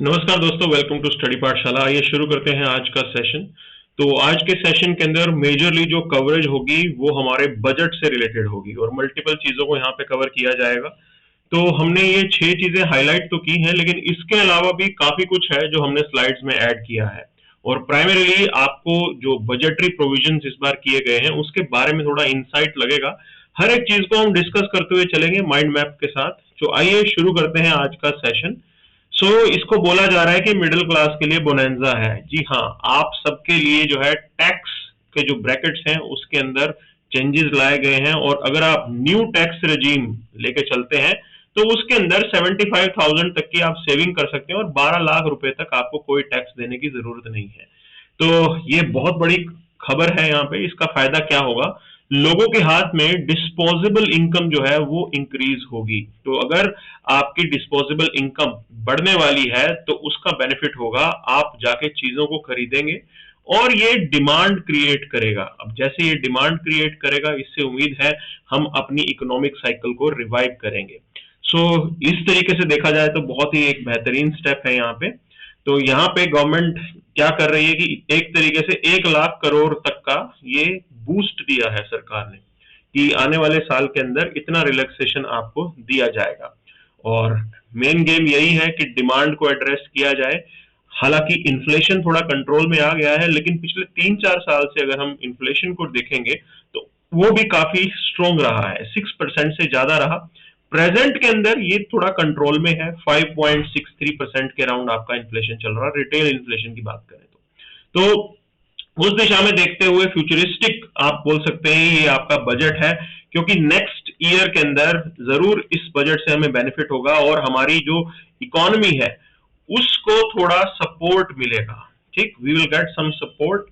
नमस्कार दोस्तों, welcome to study पाठशाला। आइए शुरू करते हैं आज का सेशन। तो आज के सेशन के अंदर मेजरली जो कवरेज होगी वो हमारे बजट से रिलेटेड होगी और मल्टीपल चीजों को यहाँ पे कवर किया जाएगा। तो हमने ये 6 चीजें हाईलाइट तो की हैं, लेकिन इसके अलावा भी काफी कुछ है जो हमने स्लाइड्स में ऐड किया है। और प्राइमरीली आपको जो बजटरी प्रोविजंस इस बार किए गए हैं उसके बारे में थोड़ा इंसाइट लगेगा। हर एक चीज को हम डिस्कस करते हुए चलेंगे माइंड मैप के साथ। तो आइए शुरू करते हैं आज का सेशन। इसको बोला जा रहा है कि मिडिल क्लास के लिए बोनेंजा है। जी हाँ, आप सबके लिए जो है टैक्स के जो ब्रैकेट्स हैं उसके अंदर चेंजेस लाए गए हैं, और अगर आप न्यू टैक्स रेजीम लेके चलते हैं तो उसके अंदर 75,000 तक की आप सेविंग कर सकते हैं और 12 लाख रुपए तक आपको कोई टैक्स देने की जरूरत नहीं है। तो ये बहुत बड़ी खबर है। यहाँ पे इसका फायदा क्या होगा, लोगों के हाथ में डिस्पोजेबल इनकम जो है वो इंक्रीज होगी। तो अगर आपकी डिस्पोजेबल इनकम बढ़ने वाली है तो उसका बेनिफिट होगा, आप जाके चीजों को खरीदेंगे और ये डिमांड क्रिएट करेगा। अब जैसे ये डिमांड क्रिएट करेगा, इससे उम्मीद है हम अपनी इकोनॉमिक साइकिल को रिवाइव करेंगे। इस तरीके से देखा जाए तो बहुत ही एक बेहतरीन स्टेप है यहाँ पे। तो यहाँ पे गवर्नमेंट क्या कर रही है कि एक तरीके से 1 लाख करोड़ तक का ये बूस्ट दिया है सरकार ने, कि आने वाले साल के अंदर इतना रिलैक्सेशन आपको दिया जाएगा। और मेन गेम यही है कि डिमांड को एड्रेस किया जाए। हालांकि इन्फ्लेशन थोड़ा कंट्रोल में आ गया है, लेकिन पिछले 3-4 साल से अगर हम इन्फ्लेशन को देखेंगे तो वो भी काफी स्ट्रोंग रहा है, 6% से ज्यादा रहा। प्रेजेंट के अंदर ये थोड़ा कंट्रोल में है, 5.63% के अराउंड आपका इन्फ्लेशन चल रहा है, रिटेल इन्फ्लेशन की बात करें तो उस दिशा में देखते हुए फ्यूचरिस्टिक आप बोल सकते हैं ये आपका बजट है, क्योंकि नेक्स्ट ईयर के अंदर जरूर इस बजट से हमें बेनिफिट होगा और हमारी जो इकोनॉमी है उसको थोड़ा सपोर्ट मिलेगा। ठीक, we will get some support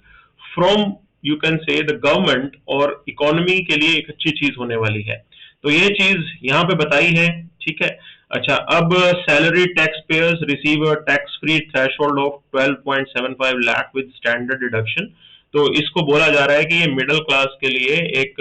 from, you can say, the government, और इकोनॉमी के लिए एक अच्छी चीज होने वाली है। तो ये चीज यहाँ पे बताई है। ठीक है। अच्छा, अब salary tax payers receive a tax free threshold of 12.75 lakh with standard deduction. तो इसको बोला जा रहा है कि ये मिडिल क्लास के लिए एक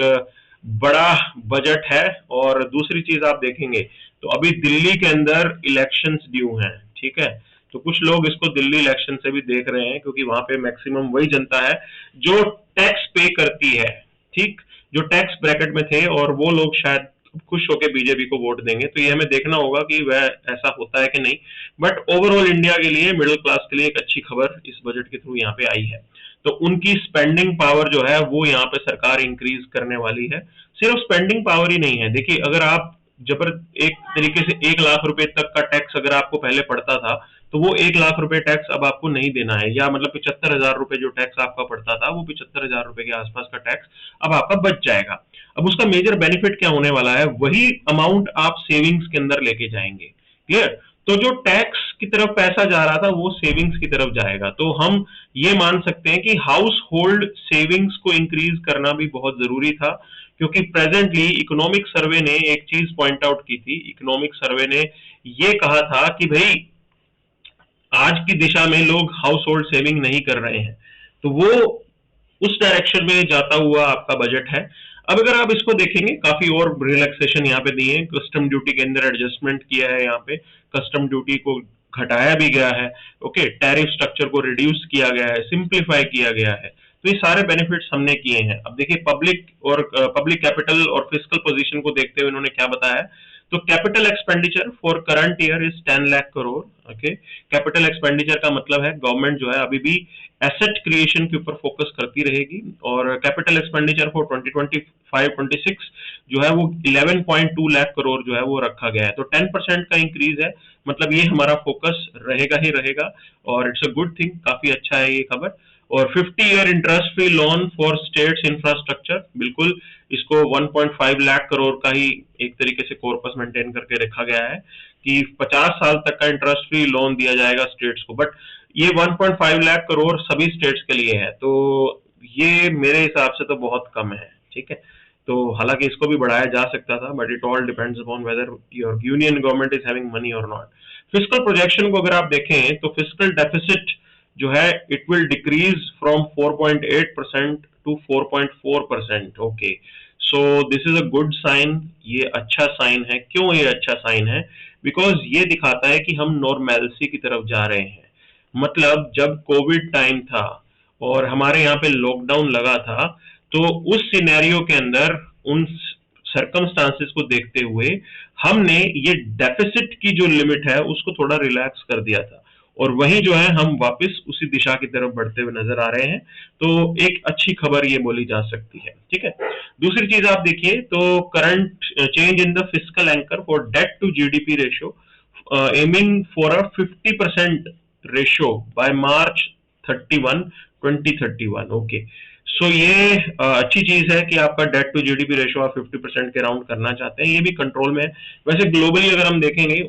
बड़ा बजट है। और दूसरी चीज आप देखेंगे तो अभी दिल्ली के अंदर इलेक्शंस ड्यू हैं। ठीक है। तो कुछ लोग इसको दिल्ली इलेक्शन से भी देख रहे हैं, क्योंकि वहां पे मैक्सिमम वही जनता है जो टैक्स पे करती है। ठीक, जो टैक्स ब्रैकेट में थे, और वो लोग शायद खुश होकर बीजेपी को वोट देंगे। तो ये हमें देखना होगा कि वह ऐसा होता है कि नहीं। बट ओवरऑल इंडिया के लिए, मिडिल क्लास के लिए एक अच्छी खबर इस बजट के थ्रू यहाँ पे आई है। तो उनकी स्पेंडिंग पावर जो है वो यहाँ पे सरकार इंक्रीज करने वाली है। सिर्फ स्पेंडिंग पावर ही नहीं है, देखिए, अगर आप जबर एक तरीके से 1 लाख रुपए तक का टैक्स अगर आपको पहले पड़ता था, तो वो 1 लाख रुपए टैक्स अब आपको नहीं देना है, या मतलब 75,000 रुपए जो टैक्स आपका पड़ता था वो 75,000 रुपए के आसपास का टैक्स अब आपका बच जाएगा। अब उसका मेजर बेनिफिट क्या होने वाला है, वही अमाउंट आप सेविंग्स के अंदर लेके जाएंगे। क्लियर। तो जो टैक्स की तरफ पैसा जा रहा था वो सेविंग्स की तरफ जाएगा। तो हम ये मान सकते हैं कि हाउस होल्ड सेविंग्स को इंक्रीज करना भी बहुत जरूरी था, क्योंकि प्रेजेंटली इकोनॉमिक सर्वे ने एक चीज पॉइंट आउट की थी। इकोनॉमिक सर्वे ने ये कहा था कि भाई आज की दिशा में लोग हाउस होल्ड सेविंग नहीं कर रहे हैं। तो वो उस डायरेक्शन में जाता हुआ आपका बजट है। अब अगर आप इसको देखेंगे, काफी और रिलैक्सेशन यहाँ पे दिए हैं। कस्टम ड्यूटी के अंदर एडजस्टमेंट किया है, यहाँ पे कस्टम ड्यूटी को घटाया भी गया है। ओके, टैरिफ स्ट्रक्चर को रिड्यूस किया गया है, सिंप्लीफाई किया गया है। तो ये सारे बेनिफिट्स हमने किए हैं। अब देखिए, पब्लिक कैपिटल और फिस्कल पोजीशन को देखते हुए इन्होंने क्या बताया है। तो capital expenditure for current year is 10 lakh crore. Okay, capital expenditure का मतलब है गवर्नमेंट जो है अभी भी एसेट क्रिएशन के ऊपर फोकस करती रहेगी। और कैपिटल एक्सपेंडिचर फॉर 2025-26 जो है वो 11.2 लाख करोड़ जो है वो रखा गया है। तो 10% का इंक्रीज है, मतलब ये हमारा फोकस रहेगा ही रहेगा। और इट्स अ गुड थिंग, काफी अच्छा है ये खबर। और 50 year interest free loan for states infrastructure, बिल्कुल इसको 1.5 लाख करोड़ का ही एक तरीके से कॉर्पस मेंटेन करके रखा गया है कि 50 साल तक का इंटरेस्ट फ्री लोन दिया जाएगा स्टेट्स को। बट ये 1.5 लाख करोड़ सभी स्टेट्स के लिए है, तो ये मेरे हिसाब से तो बहुत कम है। ठीक है। तो हालांकि इसको भी बढ़ाया जा सकता था, but it all depends upon whether your union government is having money और नॉट। फिस्कल प्रोजेक्शन को अगर आप देखें तो फिस्कल डेफिसिट जो है it will decrease from 4.8% to 4.4%। Okay, so this is a good sign. ये अच्छा साइन है। क्यों ये अच्छा साइन है? बिकॉज ये दिखाता है कि हम नॉर्मेलिटी की तरफ जा रहे हैं। मतलब जब कोविड टाइम था और हमारे यहाँ पे लॉकडाउन लगा था, तो उस सिनेरियो के अंदर उन सर्कमस्टांसेस को देखते हुए हमने ये डेफिसिट की जो लिमिट है उसको थोड़ा रिलैक्स कर दिया था, और वही जो है हम वापस उसी दिशा की तरफ बढ़ते हुए नजर आ रहे हैं। तो एक अच्छी खबर ये बोली जा सकती है। ठीक है, दूसरी चीज आप देखिए तो current change in the fiscal anchor for debt to GDP ratio aiming for a 50% ratio by March 31 2031। Okay, so ये अच्छी चीज है कि आपका डेट टू जीडीपी रेशियो आप 50% के राउंड करना चाहते हैं, ये भी कंट्रोल में है। वैसे ग्लोबली अगर हम देखेंगे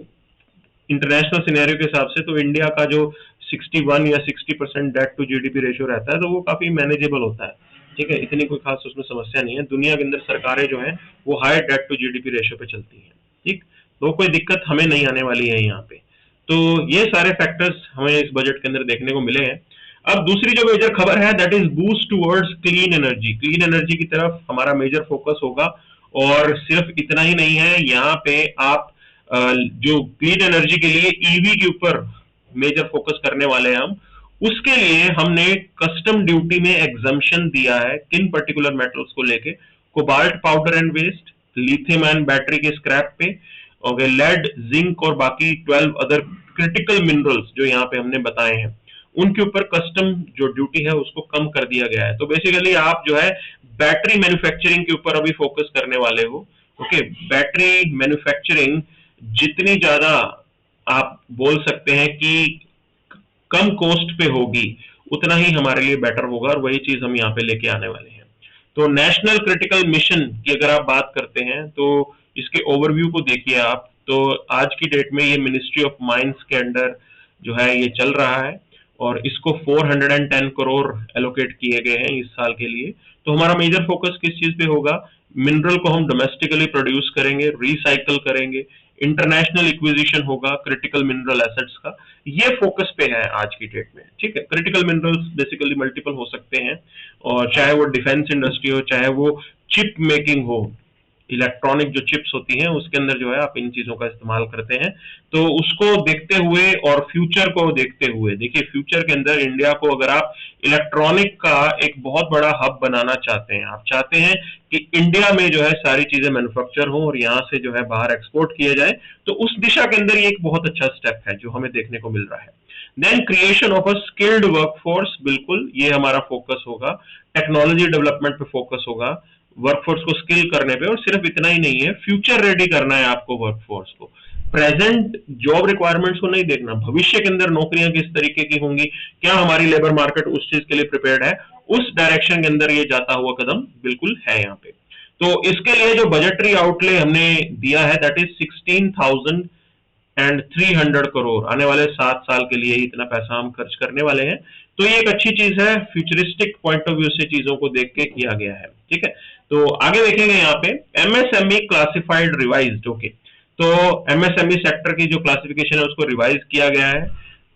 इंटरनेशनल सिनेरियो के हिसाब से, तो इंडिया का जो 61 या 60% डेट टू जीडीपी रेशियो रहता है, तो वो काफी मैनेजेबल होता है। ठीक है, इतनी कोई खास उसमें समस्या नहीं है। दुनिया के अंदर सरकारें जो हैं वो high debt to GDP ratio पे चलती हैं। ठीक, तो कोई दिक्कत हमें नहीं आने वाली है यहाँ पे। तो ये सारे फैक्टर्स हमें इस बजट के अंदर देखने को मिले हैं। अब दूसरी जो मेजर खबर है that is boost towards clean energy. Clean energy की तरफ हमारा मेजर फोकस होगा, और सिर्फ इतना ही नहीं है, यहाँ पे आप जो क्लीन एनर्जी के लिए ईवी के ऊपर मेजर फोकस करने वाले हैं हम। उसके लिए हमने कस्टम ड्यूटी में एग्जम्पशन दिया है किन पर्टिकुलर मेटल्स को लेके, cobalt powder and waste, lithium and battery के स्क्रैप पे, और लेड, जिंक और बाकी 12 अदर क्रिटिकल मिनरल्स जो यहाँ पे हमने बताए हैं, उनके ऊपर कस्टम जो ड्यूटी है उसको कम कर दिया गया है। तो बेसिकली आप जो है बैटरी मैन्युफैक्चरिंग के ऊपर अभी फोकस करने वाले हो। ओके, बैटरी मैन्युफैक्चरिंग जितनी ज्यादा आप बोल सकते हैं कि कम कॉस्ट पे होगी, उतना ही हमारे लिए बेटर होगा, और वही चीज हम यहाँ पे लेके आने वाले हैं। तो नेशनल क्रिटिकल मिशन की अगर आप बात करते हैं तो इसके ओवरव्यू को देखिए आप। तो आज की डेट में ये मिनिस्ट्री ऑफ माइंस के अंडर जो है ये चल रहा है, और इसको 410 करोड़ एलोकेट किए गए हैं इस साल के लिए। तो हमारा मेजर फोकस किस चीज पे होगा? मिनरल को हम डोमेस्टिकली प्रोड्यूस करेंगे, रिसाइकल करेंगे, इंटरनेशनल इक्विजिशन होगा क्रिटिकल मिनरल एसेट्स का। ये फोकस पे है आज की डेट में। ठीक है, क्रिटिकल मिनरल्स बेसिकली मल्टीपल हो सकते हैं, और चाहे वो डिफेंस इंडस्ट्री हो, चाहे वो चिप मेकिंग हो, इलेक्ट्रॉनिक जो चिप्स होती हैं उसके अंदर जो है आप इन चीजों का इस्तेमाल करते हैं। तो उसको देखते हुए और फ्यूचर को देखते हुए, देखिए फ्यूचर के अंदर इंडिया को अगर आप इलेक्ट्रॉनिक का एक बहुत बड़ा हब बनाना चाहते हैं, आप चाहते हैं कि इंडिया में जो है सारी चीजें मैन्युफैक्चर हो और यहाँ से जो है बाहर एक्सपोर्ट किया जाए, तो उस दिशा के अंदर ये एक बहुत अच्छा स्टेप है जो हमें देखने को मिल रहा है। Then creation of a skilled workforce, बिल्कुल ये हमारा फोकस होगा। टेक्नोलॉजी डेवलपमेंट पे फोकस होगा, वर्कफोर्स को स्किल करने पे, और सिर्फ इतना ही नहीं है, फ्यूचर रेडी करना है आपको वर्कफोर्स को। प्रेजेंट जॉब रिक्वायरमेंट्स को नहीं देखना, भविष्य के अंदर नौकरियां किस तरीके की होंगी, क्या हमारी लेबर मार्केट उस चीज के लिए प्रिपेयर्ड है, उस डायरेक्शन के अंदर ये जाता हुआ कदम बिल्कुल है यहाँ पे। तो इसके लिए जो बजटरी आउटले हमने दिया है दैट इज 16,300 करोड़। आने वाले 7 साल के लिए इतना पैसा हम खर्च करने वाले हैं। तो ये एक अच्छी चीज है, फ्यूचरिस्टिक पॉइंट ऑफ व्यू से चीजों को देख के किया गया है। ठीक है, तो आगे देखेंगे यहाँ पे एमएसएमई क्लासिफाइड रिवाइज्ड। ओके, तो एमएसएमई सेक्टर की जो क्लासिफिकेशन है उसको रिवाइज किया गया है।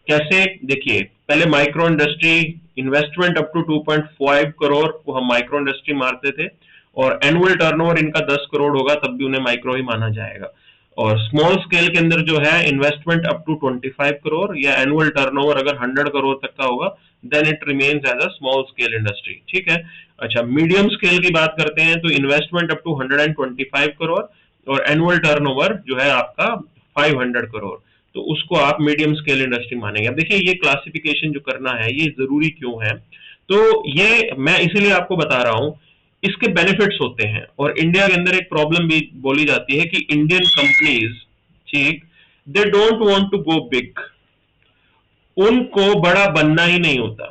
कैसे? देखिए, पहले micro industry investment up to 2.5 crore को हम माइक्रो इंडस्ट्री मारते थे, और एनुअल टर्नओवर इनका 10 करोड़ होगा तब भी उन्हें माइक्रो ही माना जाएगा। और स्मॉल स्केल के अंदर जो है इन्वेस्टमेंट अप टू 25 करोड़ या एनुअल टर्नओवर अगर 100 करोड़ तक का होगा then it remains as a small scale industry. ठीक है, अच्छा मीडियम स्केल की बात करते हैं तो इन्वेस्टमेंट अप टू 125 करोड़ और एनुअल टर्नओवर जो है आपका 500 करोड़, तो उसको आप मीडियम स्केल इंडस्ट्री मानेंगे। अब देखिए ये क्लासिफिकेशन जो करना है ये जरूरी क्यों है, तो ये मैं इसीलिए आपको बता रहा हूं, इसके बेनिफिट्स होते हैं। और इंडिया के अंदर एक प्रॉब्लम भी बोली जाती है कि इंडियन कंपनीज, ठीक, they don't want to go big, उनको बड़ा बनना ही नहीं होता।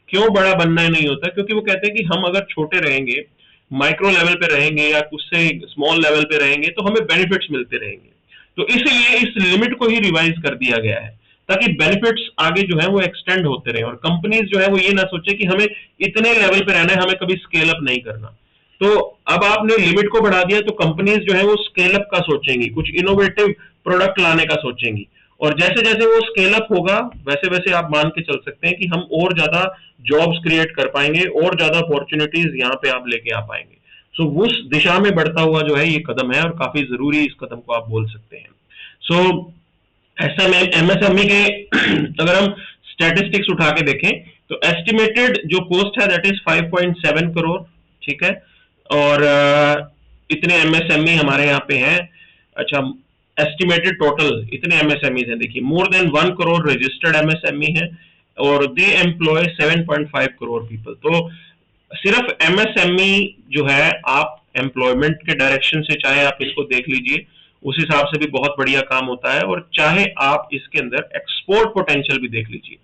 क्यों बड़ा बनना ही नहीं होता? क्योंकि वो कहते हैं कि हम अगर छोटे रहेंगे, माइक्रो लेवल पे रहेंगे या उससे स्मॉल लेवल पे रहेंगे तो हमें बेनिफिट्स मिलते रहेंगे। तो इसलिए इस लिमिट को ही रिवाइज कर दिया गया है ताकि बेनिफिट्स आगे जो है वो एक्सटेंड होते रहे, और कंपनीज जो है वो ये ना सोचे कि हमें इतने लेवल पे रहना है, हमें कभी स्केल अप नहीं करना। तो अब आपने लिमिट को बढ़ा दिया तो कंपनीज जो है वो स्केल अप का सोचेंगी, कुछ इनोवेटिव प्रोडक्ट लाने का सोचेंगी, और जैसे जैसे वो स्केल अप होगा वैसे वैसे आप मान के चल सकते हैं कि हम और ज्यादा जॉब्स क्रिएट कर पाएंगे और ज्यादा अपॉर्चुनिटीज यहाँ पे आप लेके आ पाएंगे। सो उस दिशा में बढ़ता हुआ जो है ये कदम है, और काफी जरूरी इस कदम को आप बोल सकते हैं। सो एमएसएमई के अगर हम स्टैटिस्टिक्स उठा के देखें तो एस्टिमेटेड जो कॉस्ट है दैट इज 5.7 करोड़, ठीक है। और इतने एमएसएमई हमारे यहाँ पे हैं। अच्छा, एस्टिमेटेड टोटल इतने एमएसएमई हैं, देखिए more than 1 crore registered MSME है और दे एम्प्लॉय 7.5 करोड़ पीपल। तो सिर्फ एमएसएमई जो है, आप एम्प्लॉयमेंट के डायरेक्शन से चाहे आप इसको देख लीजिए, उस हिसाब से भी बहुत बढ़िया काम होता है, और चाहे आप इसके अंदर एक्सपोर्ट पोटेंशियल भी देख लीजिए,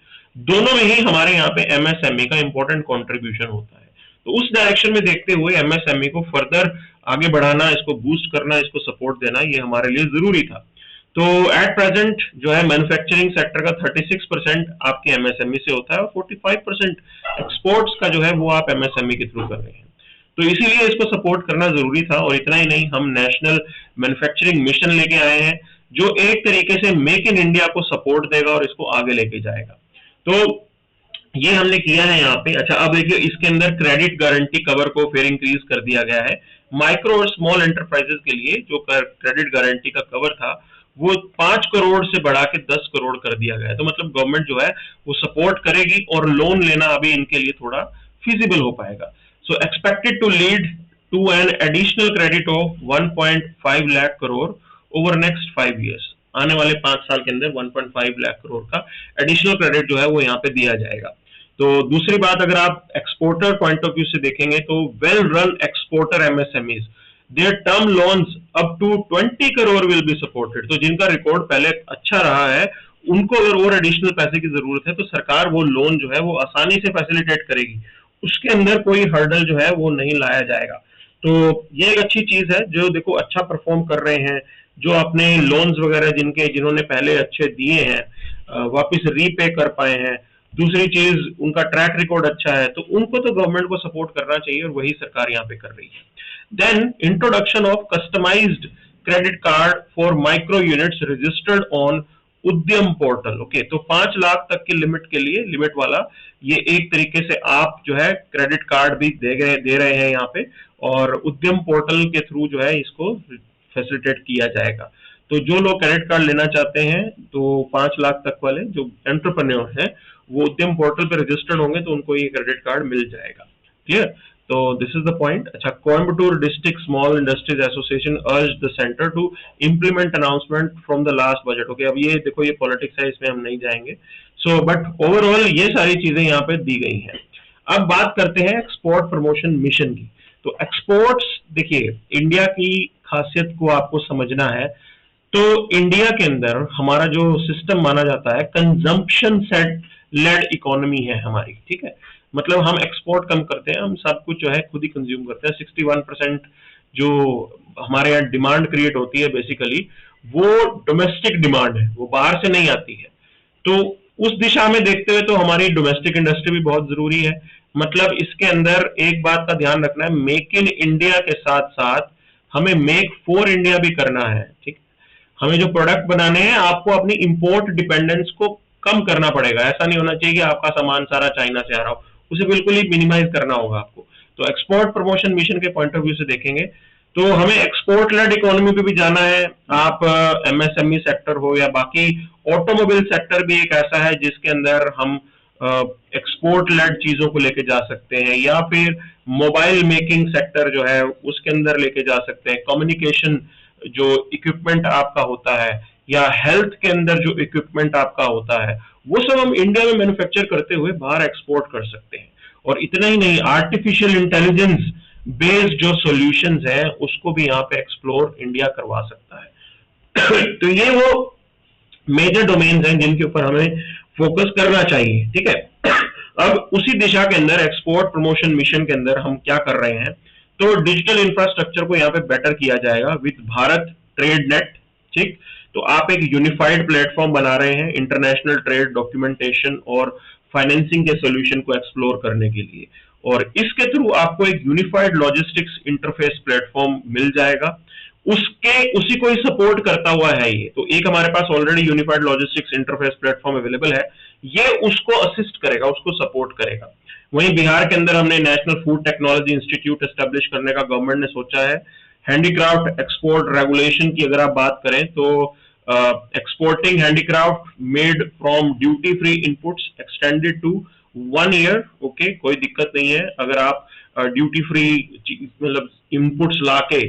दोनों में ही हमारे यहाँ पे एमएसएमई का इंपॉर्टेंट कंट्रीब्यूशन होता है। तो उस डायरेक्शन में देखते हुए एमएसएमई को फर्दर आगे बढ़ाना, इसको बूस्ट करना, इसको सपोर्ट देना, ये हमारे लिए जरूरी था। तो एट प्रेजेंट जो है मैन्युफैक्चरिंग सेक्टर का 36% आपके एमएसएमई से होता है और 45% एक्सपोर्ट्स का जो है वो आप एमएसएमई के थ्रू कर रहे हैं। तो इसीलिए इसको सपोर्ट करना जरूरी था। और इतना ही नहीं, हम नेशनल मैन्युफैक्चरिंग मिशन लेके आए हैं जो एक तरीके से मेक इन इंडिया को सपोर्ट देगा और इसको आगे लेके जाएगा। तो ये हमने किया है यहाँ पे। अच्छा, अब देखिए इसके अंदर क्रेडिट गारंटी कवर को फिर इंक्रीज कर दिया गया है। माइक्रो और स्मॉल एंटरप्राइजेस के लिए जो क्रेडिट गारंटी का कवर था वो 5 करोड़ से बढ़ा के 10 करोड़ कर दिया गया है। तो मतलब गवर्नमेंट जो है वो सपोर्ट करेगी और लोन लेना अभी इनके लिए थोड़ा फिजिबल हो पाएगा। So expected to lead to an additional credit of 1.5 lakh crore over next 5 years. आने वाले 5 साल के अंदर 1.5 लाख करोड़ का एडिशनल क्रेडिट जो है वो यहाँ पे दिया जाएगा। तो दूसरी बात, अगर आप एक्सपोर्टर पॉइंट ऑफ व्यू से देखेंगे तो well run exporter MSMEs their term loans up to 20 crore will be supported. तो जिनका रिकॉर्ड पहले अच्छा रहा है उनको अगर और एडिशनल पैसे की जरूरत है तो सरकार वो लोन जो है वो आसानी से फैसिलिटेट करेगी, उसके अंदर कोई हर्डल जो है वो नहीं लाया जाएगा। तो ये एक अच्छी चीज है। जो देखो अच्छा परफॉर्म कर रहे हैं, जो अपने लोन्स वगैरह जिन्होंने पहले अच्छे दिए हैं वापस रीपे कर पाए हैं, दूसरी चीज उनका ट्रैक रिकॉर्ड अच्छा है, तो उनको तो गवर्नमेंट को सपोर्ट करना चाहिए और वही सरकार यहाँ पे कर रही है। Then introduction of customised credit card for micro units registered on Udyam portal. Okay, तो 5 लाख तक की लिमिट के लिए, लिमिट वाला ये एक तरीके से आप जो है क्रेडिट कार्ड भी दे रहे हैं यहाँ पे, और उद्यम पोर्टल के थ्रू जो है इसको फैसिलिटेट किया जाएगा। तो जो लोग क्रेडिट कार्ड लेना चाहते हैं तो 5 लाख तक वाले जो एंटरप्रेन्योर हैं वो उद्यम पोर्टल पे रजिस्टर्ड होंगे तो उनको ये क्रेडिट कार्ड मिल जाएगा। क्लियर? तो दिस इज द पॉइंट। अच्छा, Coimbatore district small industries association urge the centre to implement announcement from the last budget. Okay, अब ये देखो ये पॉलिटिक्स है, इसमें हम नहीं जाएंगे। सो बट ओवरऑल ये सारी चीजें यहाँ पे दी गई हैं। अब बात करते हैं एक्सपोर्ट प्रमोशन मिशन की। तो एक्सपोर्ट्स, देखिए इंडिया की खासियत को आपको समझना है। तो इंडिया के अंदर हमारा जो सिस्टम माना जाता है कंजम्पशन सेट लेड इकोनॉमी है हमारी, ठीक है। मतलब हम एक्सपोर्ट कम करते हैं, हम सब कुछ जो है खुद ही कंज्यूम करते हैं। 61% जो हमारे यहाँ डिमांड क्रिएट होती है बेसिकली वो डोमेस्टिक डिमांड है, वो बाहर से नहीं आती है। तो उस दिशा में देखते हुए तो हमारी डोमेस्टिक इंडस्ट्री भी बहुत जरूरी है। मतलब इसके अंदर एक बात का ध्यान रखना है, मेक इन इंडिया के साथ साथ हमें मेक फॉर इंडिया भी करना है, ठीक। हमें जो प्रोडक्ट बनाने हैं आपको अपनी इंपोर्ट डिपेंडेंस को कम करना पड़ेगा। ऐसा नहीं होना चाहिए कि आपका सामान सारा चाइना से आ रहा हो, उसे बिल्कुल ही मिनिमाइज करना होगा आपको। तो एक्सपोर्ट प्रमोशन मिशन के पॉइंट ऑफ व्यू से देखेंगे तो हमें एक्सपोर्ट लेड इकोनॉमी पे भी जाना है। आप एमएसएमई सेक्टर हो या बाकी ऑटोमोबाइल सेक्टर भी एक ऐसा है जिसके अंदर हम एक्सपोर्ट लेड चीजों को लेके जा सकते हैं, या फिर मोबाइल मेकिंग सेक्टर जो है उसके अंदर लेके जा सकते हैं। कम्युनिकेशन जो इक्विपमेंट आपका होता है या हेल्थ के अंदर जो इक्विपमेंट आपका होता है वो सब हम इंडिया में मैन्युफैक्चर करते हुए बाहर एक्सपोर्ट कर सकते हैं। और इतना ही नहीं, आर्टिफिशियल इंटेलिजेंस बेस्ड जो सॉल्यूशंस हैं उसको भी यहाँ पे एक्सप्लोर इंडिया करवा सकता है। तो ये वो मेजर डोमेन्स हैं जिनके ऊपर हमें फोकस करना चाहिए, ठीक है। अब उसी दिशा के अंदर एक्सपोर्ट प्रमोशन मिशन के अंदर हम क्या कर रहे हैं, तो डिजिटल इंफ्रास्ट्रक्चर को यहाँ पे बेटर किया जाएगा विद भारत ट्रेड नेट, ठीक। तो आप एक यूनिफाइड प्लेटफॉर्म बना रहे हैं इंटरनेशनल ट्रेड डॉक्यूमेंटेशन और फाइनेंसिंग के सॉल्यूशन को एक्सप्लोर करने के लिए, और इसके थ्रू आपको एक यूनिफाइड लॉजिस्टिक्स इंटरफेस प्लेटफॉर्म मिल जाएगा। उसी को ही सपोर्ट करता हुआ है ये। तो एक हमारे पास already unified logistics interface platform available है, ये उसको असिस्ट करेगा, उसको सपोर्ट करेगा। वहीं बिहार के अंदर हमने national food technology institute establish करने का गवर्नमेंट ने सोचा है। हैंडीक्राफ्ट एक्सपोर्ट रेगुलेशन की अगर आप बात करें तो exporting handicraft made from duty free inputs extended to 1 year. Okay, कोई दिक्कत नहीं है अगर आप ड्यूटी फ्री मतलब इनपुट्स लाके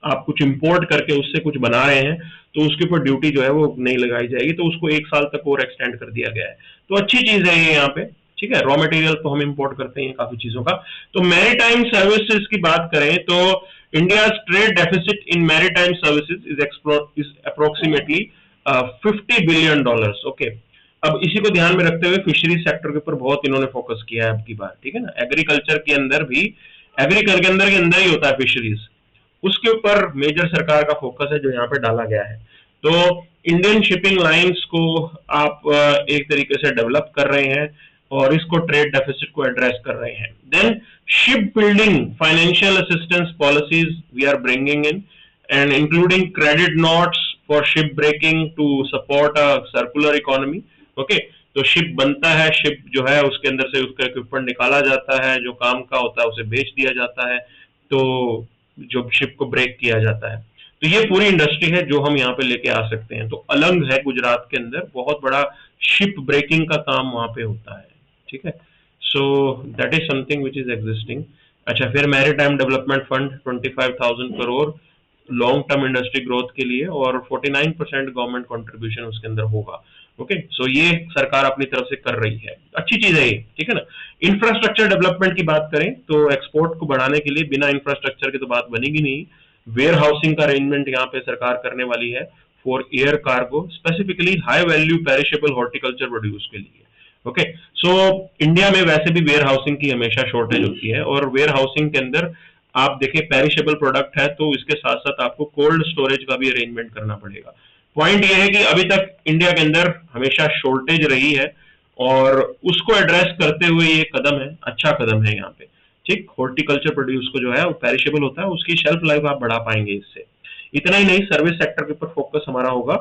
आप कुछ इंपोर्ट करके उससे कुछ बना रहे हैं तो उसके ऊपर ड्यूटी जो है वो नहीं लगाई जाएगी, तो उसको 1 साल तक और एक्सटेंड कर दिया गया है। तो अच्छी चीज है ये यहाँ पे, ठीक है। रॉ मटेरियल तो हम इंपोर्ट करते हैं काफी चीजों का। तो मैरीटाइम सर्विसेज की बात करें तो India trade deficit in maritime services is approximately $50 billion. Okay, अब इसी को ध्यान में रखते हुए फिशरीज सेक्टर के ऊपर बहुत इन्होंने फोकस किया है अब की बार, ठीक है ना। एग्रीकल्चर के अंदर भी, एग्रीकल्चर के अंदर ही होता है फिशरीज, उसके ऊपर मेजर सरकार का फोकस है जो यहाँ पे डाला गया है। तो इंडियन शिपिंग लाइंस को आप एक तरीके से डेवलप कर रहे हैं और इसको ट्रेड डेफिसिट को एड्रेस कर रहे हैं। Then ship building financial assistance policies we are bringing in and including credit notes for ship breaking to support a circular economy. Okay, तो शिप बनता है, शिप जो है उसके अंदर से उसका इक्विपमेंट निकाला जाता है, जो काम का होता है उसे बेच दिया जाता है, तो जो शिप को ब्रेक किया जाता है। तो ये पूरी इंडस्ट्री है जो हम यहाँ पे लेके आ सकते हैं। तो अलंग है गुजरात के अंदर, बहुत बड़ा शिप ब्रेकिंग का काम वहां पे होता है, ठीक है। सो that is something which is existing. अच्छा, फिर maritime development fund 25,000 crore long term industry growth के लिए और 49% गवर्नमेंट कंट्रीब्यूशन उसके अंदर होगा। ओके, सो ये सरकार अपनी तरफ से कर रही है, अच्छी चीज है ये, ठीक है ना। इंफ्रास्ट्रक्चर डेवलपमेंट की बात करें तो एक्सपोर्ट को बढ़ाने के लिए बिना इंफ्रास्ट्रक्चर की तो बात बनेगी नहीं। वेयर हाउसिंग का अरेंजमेंट यहाँ पे सरकार करने वाली है for air cargo, specifically high value perishable horticulture produce के लिए। ओके, सो इंडिया में वैसे भी वेयर हाउसिंग की हमेशा शॉर्टेज होती है और वेयर हाउसिंग के अंदर आप देखें पेरिशेबल प्रोडक्ट है तो इसके साथ साथ आपको कोल्ड स्टोरेज का भी अरेंजमेंट करना पड़ेगा। पॉइंट ये है कि अभी तक इंडिया के अंदर हमेशा शॉर्टेज रही है और उसको एड्रेस करते हुए ये कदम है, अच्छा कदम है यहाँ पे, ठीक। हॉर्टिकल्चर प्रोड्यूस को जो है वो पेरिशेबल होता है, उसकी शेल्फ लाइफ आप बढ़ा पाएंगे इससे। इतना ही नहीं, सर्विस सेक्टर के ऊपर फोकस हमारा होगा,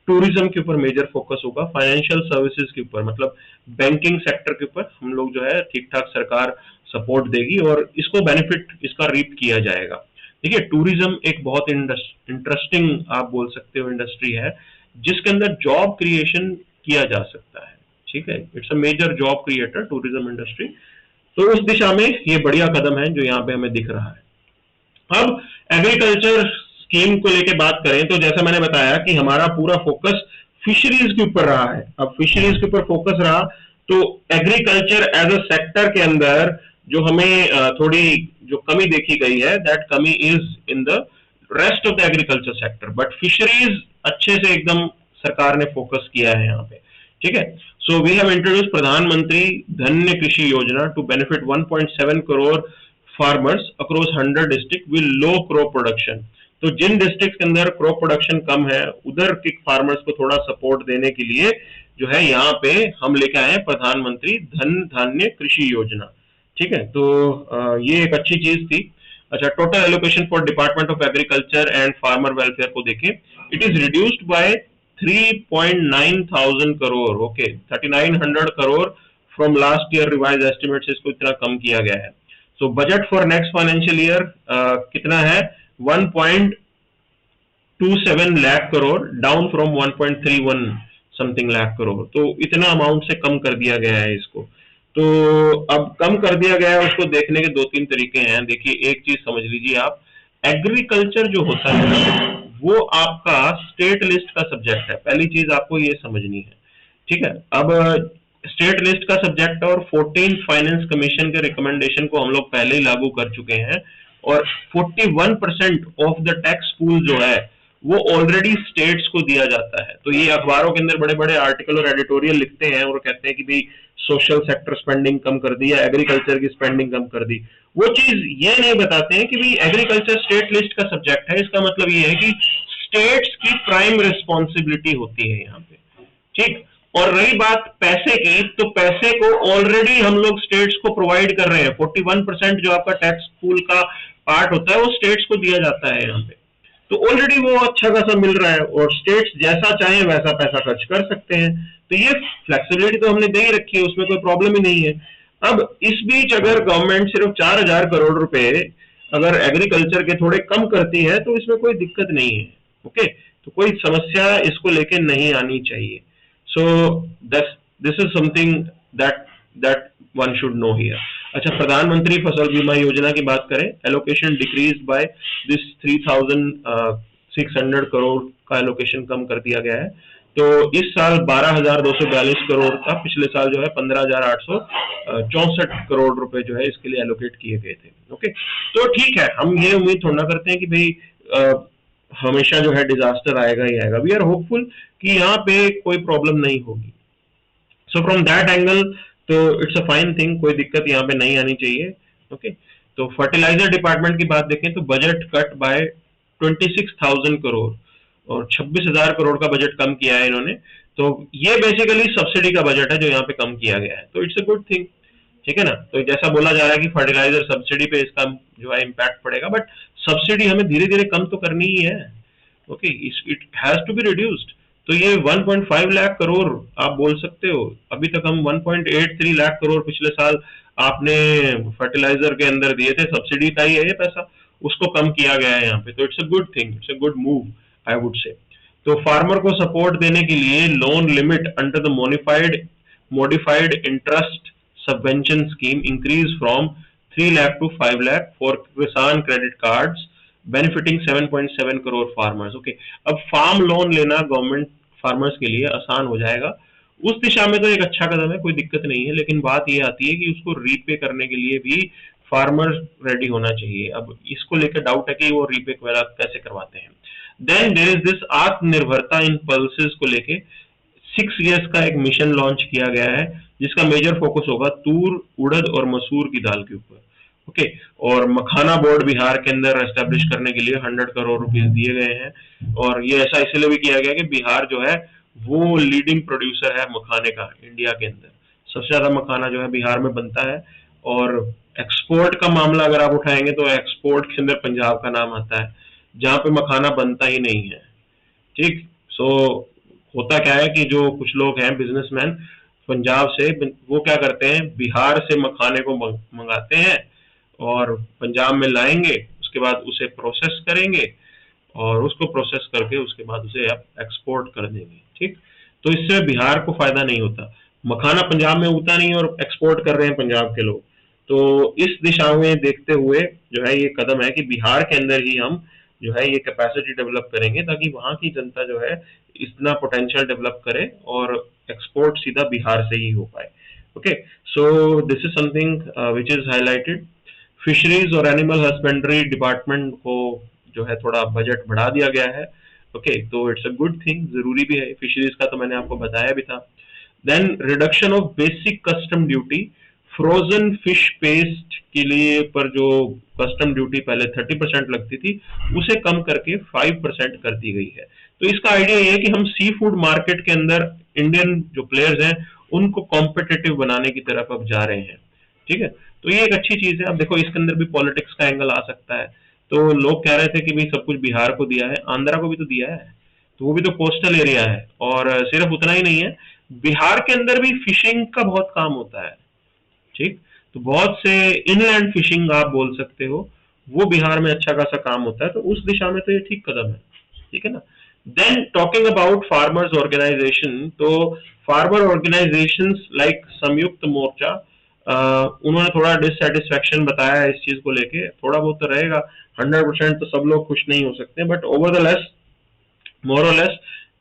टूरिज्म के ऊपर मेजर फोकस होगा, फाइनेंशियल सर्विसेज के ऊपर मतलब बैंकिंग सेक्टर के ऊपर हम लोग जो है ठीक ठाक सरकार सपोर्ट देगी और इसको बेनिफिट इसका रीप किया जाएगा। देखिए, टूरिज्म एक बहुत इंटरेस्टिंग आप बोल सकते हो इंडस्ट्री है जिसके अंदर जॉब क्रिएशन किया जा सकता है, ठीक है। It's a major job creator tourism industry. तो उस दिशा में ये बढ़िया कदम है जो यहाँ पे हमें दिख रहा है। अब एग्रीकल्चर स्कीम को लेके बात करें तो जैसा मैंने बताया कि हमारा पूरा फोकस फिशरीज के ऊपर रहा है। अब फिशरीज के ऊपर फोकस रहा तो एग्रीकल्चर एज अ सेक्टर के अंदर जो हमें थोड़ी जो कमी देखी गई है, दैट कमी is in the rest of the agriculture sector, but fisheries अच्छे से एकदम सरकार ने फोकस किया है यहाँ पे, ठीक है। सो वी हैव इंट्रोड्यूस प्रधानमंत्री Dhanya Krishi Yojana to benefit 1.7 crore farmers across 100 district with low crop production. तो जिन डिस्ट्रिक्ट के अंदर क्रॉप प्रोडक्शन कम है उधर के फार्मर्स को थोड़ा सपोर्ट देने के लिए जो है यहाँ पे हम लेके आए हैं प्रधानमंत्री धन धान्य कृषि योजना, ठीक है। तो ये एक अच्छी चीज थी। अच्छा, total allocation for department of agriculture and farmer welfare को देखें, it is reduced by 3,900 crore. Okay, 3,900 crore from last year revise estimate से इसको इतना कम किया गया है। So budget for next financial year कितना है, 1.27 lakh crore, down from 1.31 something lakh crore. तो इतना अमाउंट से कम कर दिया गया है इसको। तो अब कम कर दिया गया है, उसको देखने के 2-3 तरीके हैं। देखिए, एक चीज समझ लीजिए आप, एग्रीकल्चर जो होता है वो आपका स्टेट लिस्ट का सब्जेक्ट है, पहली चीज आपको ये समझनी है, ठीक है। अब स्टेट लिस्ट का सब्जेक्ट और 14 फाइनेंस कमीशन के रिकमेंडेशन को हम लोग पहले ही लागू कर चुके हैं और 41% ऑफ द टैक्स पूल जो है वो ऑलरेडी स्टेट्स को दिया जाता है। तो ये अखबारों के अंदर बड़े बड़े आर्टिकल और एडिटोरियल लिखते हैं और कहते हैं कि भाई सोशल सेक्टर स्पेंडिंग कम कर दी या एग्रीकल्चर की स्पेंडिंग कम कर दी। वो चीज ये नहीं बताते हैं कि भाई एग्रीकल्चर स्टेट लिस्ट का सब्जेक्ट है, इसका मतलब ये है कि स्टेट्स की प्राइम रिस्पॉन्सिबिलिटी होती है यहाँ पे, ठीक। और रही बात पैसे की, तो पैसे को ऑलरेडी हम लोग स्टेट्स को प्रोवाइड कर रहे हैं। 41% जो आपका टैक्स पूल का पार्ट होता है वो स्टेट्स को दिया जाता है यहाँ पे, तो ऑलरेडी वो अच्छा खासा मिल रहा है और स्टेट्स जैसा चाहे वैसा पैसा खर्च कर सकते हैं। तो ये फ्लेक्सिबिलिटी तो हमने दे ही रखी है, उसमें कोई प्रॉब्लम ही नहीं है। अब इस बीच अगर गवर्नमेंट सिर्फ 4,000 करोड़ रुपए अगर एग्रीकल्चर के थोड़े कम करती है तो इसमें कोई दिक्कत नहीं है, ओके। तो कोई समस्या इसको लेके नहीं आनी चाहिए। सो this is something that that one should know here. अच्छा, प्रधानमंत्री फसल बीमा योजना की बात करें, allocation decrease by this 3,600 crore का एलोकेशन कम कर दिया गया है। तो इस साल 12,242 करोड़ था, पिछले साल जो है 15,864 करोड़ रुपए जो है इसके लिए एलोकेट किए गए थे। ओके, तो ठीक है, हम ये उम्मीद थोड़ा ना करते हैं कि भाई हमेशा जो है डिजास्टर आएगा ही आएगा। वी आर होपफुल कि यहाँ पे कोई प्रॉब्लम नहीं होगी। सो फ्रॉम दैट एंगल तो इट्स अ फाइन थिंग, कोई दिक्कत यहाँ पे नहीं आनी चाहिए। ओके, तो फर्टिलाइजर डिपार्टमेंट की बात देखें तो बजट कट बाय 26,000 करोड़ और 26,000 करोड़ का बजट कम किया है इन्होंने। तो ये बेसिकली सब्सिडी का बजट है जो यहाँ पे कम किया गया है, तो इट्स अ गुड थिंग। ठीक है ना, तो जैसा बोला जा रहा है कि फर्टिलाइजर सब्सिडी पे इसका जो है इम्पैक्ट पड़ेगा, बट सब्सिडी हमें धीरे धीरे कम तो करनी ही है। Okay, it has to be reduced. तो ये 1.5 लाख करोड़ आप बोल सकते हो, अभी तक हम 1.83 लाख करोड़ पिछले साल आपने फर्टिलाइजर के अंदर दिए थे, सब्सिडी का ही है ये पैसा, उसको कम किया गया है यहाँ पे। तो it's a good thing, it's a good move I would say. तो फार्मर को सपोर्ट देने के लिए loan limit under the modified interest subvention scheme increase from 3 lakh to 5 lakh for Kisan credit cards benefiting 7.7 crore farmers. Okay, अब फार्म लोन लेना government farmers के लिए आसान हो जाएगा। उस दिशा में तो एक अच्छा कदम है, कोई दिक्कत नहीं है, लेकिन बात ये आती है कि उसको रीपे करने के लिए भी फार्मर रेडी होना चाहिए। अब इसको लेकर डाउट है कि वो रीपे कैसे करवाते हैं। देन देयर इज दिस आत्मनिर्भरता इन पल्सेस को लेके 6 years का एक मिशन लॉन्च किया गया है, जिसका मेजर फोकस होगा तूर, उड़द और मसूर की दाल के ऊपर। ओके, और मखाना बोर्ड बिहार के अंदर एस्टेब्लिश करने के लिए 100 करोड़ रुपए दिए गए हैं। और ये ऐसा इसलिए भी किया गया कि बिहार जो है वो लीडिंग प्रोड्यूसर है मखाने का इंडिया के अंदर। सबसे ज्यादा मखाना जो है बिहार में बनता है। और एक्सपोर्ट का मामला अगर आप उठाएंगे तो एक्सपोर्ट के अंदर पंजाब का नाम आता है, जहां पे मखाना बनता ही नहीं है। ठीक, सो होता क्या है कि जो कुछ लोग हैं बिजनेसमैन पंजाब से, वो क्या करते हैं, बिहार से मखाने को मंगाते हैं और पंजाब में लाएंगे, उसके बाद उसे प्रोसेस करेंगे और उसको प्रोसेस करके उसके बाद उसे आप एक्सपोर्ट कर देंगे। ठीक, तो इससे बिहार को फायदा नहीं होता, मखाना पंजाब में उगता नहीं और एक्सपोर्ट कर रहे हैं पंजाब के लोग। तो इस दिशा में देखते हुए जो है ये कदम है कि बिहार के अंदर ही हम जो है ये कैपेसिटी डेवलप करेंगे, ताकि वहां की जनता जो है इतना पोटेंशियल डेवलप करे और एक्सपोर्ट सीधा बिहार से ही हो पाए। Okay, so this is something which is highlighted. Fisheries और एनिमल हस्बेंड्री डिपार्टमेंट को जो है थोड़ा बजट बढ़ा दिया गया है। ओके, तो इट्स अ गुड थिंग, जरूरी भी है। फिशरीज का तो मैंने आपको बताया भी था। Then reduction of basic custom duty, frozen fish paste के लिए पर जो कस्टम ड्यूटी पहले 30% लगती थी, उसे कम करके 5% कर दी गई है। तो इसका आइडिया ये है कि हम सी फूड मार्केट के अंदर इंडियन जो प्लेयर्स हैं उनको कॉम्पिटिटिव बनाने की तरफ अब जा रहे हैं। ठीक है, तो ये एक अच्छी चीज है। अब देखो इसके अंदर भी पॉलिटिक्स का एंगल आ सकता है। तो लोग कह रहे थे कि भाई सब कुछ बिहार को दिया है, आंध्रा को भी तो दिया है, तो वो भी तो कोस्टल एरिया है। और सिर्फ उतना ही नहीं है, बिहार के अंदर भी फिशिंग का बहुत काम होता है। ठीक, तो बहुत से इनलैंड फिशिंग आप बोल सकते हो, वो बिहार में अच्छा खासा काम होता है। तो उस दिशा में तो ये ठीक कदम है। ठीक है ना। Then talking about farmers organisation, तो farmer organisation like Samyukt Morcha, उन्होंने थोड़ा डिससेटिस्फेक्शन बताया है इस चीज को लेके, थोड़ा बहुत तो रहेगा, 100% तो सब लोग खुश नहीं हो सकते, but over the less more और लेस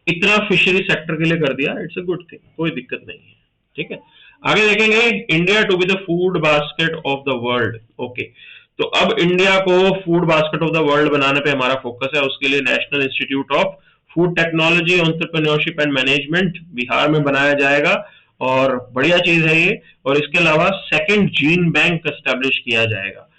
इतना फिशरी सेक्टर के लिए कर दिया, इट्स अ गुड थिंग, कोई दिक्कत नहीं है। ठीक है, आगे देखेंगे India to be the food basket of the world. Okay, तो अब इंडिया को food basket of the world बनाने पे हमारा फोकस है। उसके लिए national institute of food technology, entrepreneurship and management Bihar में बनाया जाएगा, और बढ़िया चीज है ये। और इसके अलावा सेकंड जीन बैंक एस्टेब्लिश किया जाएगा,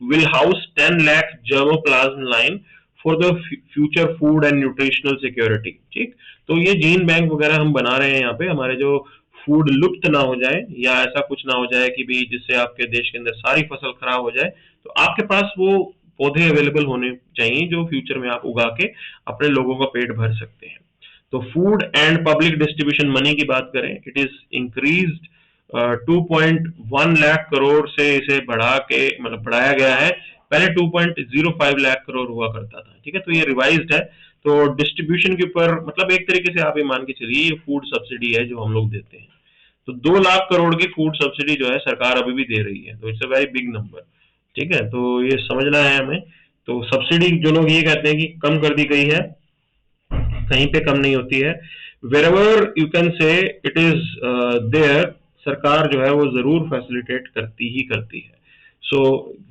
will house 10 lakh germplasm line for the future food and nutritional security. ठीक, तो ये जीन बैंक वगैरह हम बना रहे हैं यहाँ पे, हमारे जो फूड लुप्त ना हो जाए या ऐसा कुछ ना हो जाए कि भी जिससे आपके देश के अंदर सारी फसल खराब हो जाए, तो आपके पास वो पौधे अवेलेबल होने चाहिए जो फ्यूचर में आप उगा के अपने लोगों का पेट भर सकते हैं। तो food and public distribution money की बात करें, it is increased 2.1 lakh crore से इसे बढ़ा के मतलब बढ़ाया गया है। पहले 2.05 लाख करोड़ हुआ करता था। ठीक है, तो ये रिवाइज्ड है। तो डिस्ट्रीब्यूशन के ऊपर मतलब एक तरीके से आप ये मान के चलिए ये फूड सब्सिडी है जो हम लोग देते हैं। तो 2 लाख करोड़ की फूड सब्सिडी जो है सरकार अभी भी दे रही है, तो it's a very big number. ठीक है, तो ये समझना है हमें। तो सब्सिडी जो लोग ये कहते हैं कि कम कर दी गई है, कहीं पे कम नहीं होती है। Wherever you can say it is there, सरकार जो है वो जरूर फैसिलिटेट करती ही करती है। सो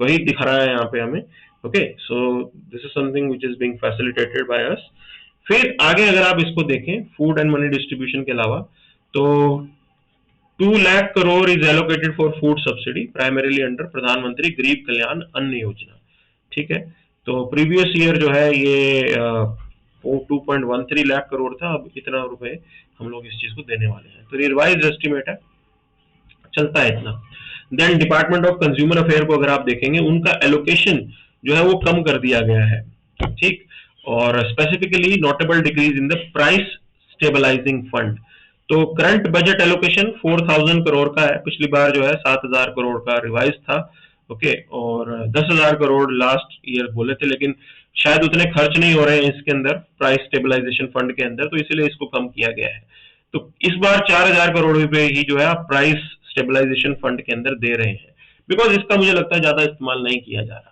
वही दिख रहा है यहाँ पे हमें। Okay, so this is something which is being facilitated by us. फिर आगे अगर आप इसको देखें फूड एंड मनी डिस्ट्रीब्यूशन के अलावा, तो 2 lakh crore is allocated for food subsidy primarily under प्रधानमंत्री गरीब कल्याण अन्न योजना। ठीक है, तो प्रीवियस ईयर जो है ये 2.13 लाख करोड़ था, अब इतना रुपए हम लोग इस चीज को देने वाले हैं। तो ये रिवाइज एस्टिमेट है, चलता है इतना। Then department of consumer affair को अगर आप देखेंगे उनका एलोकेशन जो है वो कम कर दिया गया है। ठीक, और specifically notable decrease in the price stabilising fund. तो करंट बजट एलोकेशन 4000 करोड़ का है, पिछली बार जो है 7000 करोड़ का रिवाइज था। ओके, और 10,000 करोड़ लास्ट ईयर बोले थे, लेकिन शायद उतने खर्च नहीं हो रहे हैं इसके अंदर प्राइस स्टेबलाइजेशन फंड के अंदर, तो इसीलिए इसको कम किया गया है। तो इस बार 4000 करोड़ रुपए ही जो है आप प्राइस स्टेबलाइजेशन फंड के अंदर दे रहे हैं, बिकॉज इसका मुझे लगता है ज्यादा इस्तेमाल नहीं किया जा रहा।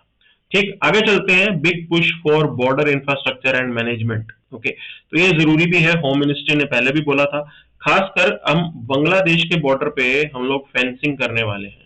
ठीक, आगे चलते हैं। Big push for border infrastructure and management. Okay, तो ये जरूरी भी है, होम मिनिस्ट्री ने पहले भी बोला था। खासकर हम बांग्लादेश के बॉर्डर पे हम लोग फेंसिंग करने वाले हैं।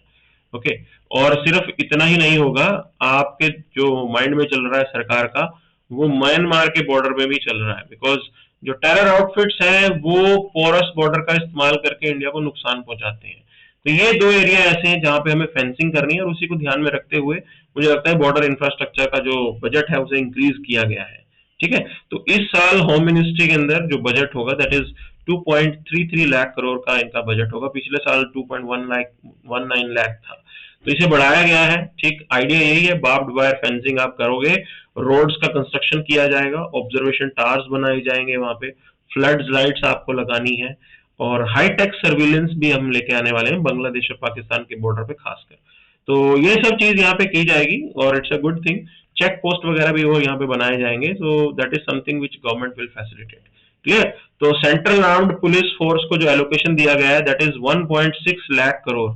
ओके, और सिर्फ इतना ही नहीं होगा, आपके जो माइंड में चल रहा है सरकार का, वो म्यांमार के बॉर्डर पे भी चल रहा है, बिकॉज जो टेरर आउटफिट्स हैं वो पोरस बॉर्डर का इस्तेमाल करके इंडिया को नुकसान पहुंचाते हैं। तो ये 2 एरिया ऐसे हैं जहां पे हमें फेंसिंग करनी है, और उसी को ध्यान में रखते हुए मुझे लगता है बॉर्डर इंफ्रास्ट्रक्चर का जो बजट है उसे इंक्रीज किया गया है। ठीक है, तो इस साल होम मिनिस्ट्री के अंदर जो बजट होगा दैट इज 2.33 लाख करोड़ का इनका बजट होगा। पिछले साल 2.19 लाख था, तो इसे बढ़ाया गया है। ठीक, आइडिया यही है, बार्ब्ड वायर फेंसिंग आप करोगे, रोड्स का कंस्ट्रक्शन किया जाएगा, ऑब्जर्वेशन टावर्स बनाए जाएंगे वहां पे, फ्लड लाइट्स आपको लगानी है, और हाईटेक सर्विलेंस भी हम लेके आने वाले हैं बांग्लादेश और पाकिस्तान के बॉर्डर पे खासकर। तो ये सब चीज यहाँ पे की जाएगी, और it's a good thing. Check post वगैरह भी वो यहाँ पे बनाए जाएंगे, so that is something which government will facilitate. Clear. तो सेंट्रल आर्म्ड पुलिस फोर्स को जो एलोकेशन दिया गया है दैट इज 1.6 लाख करोड़।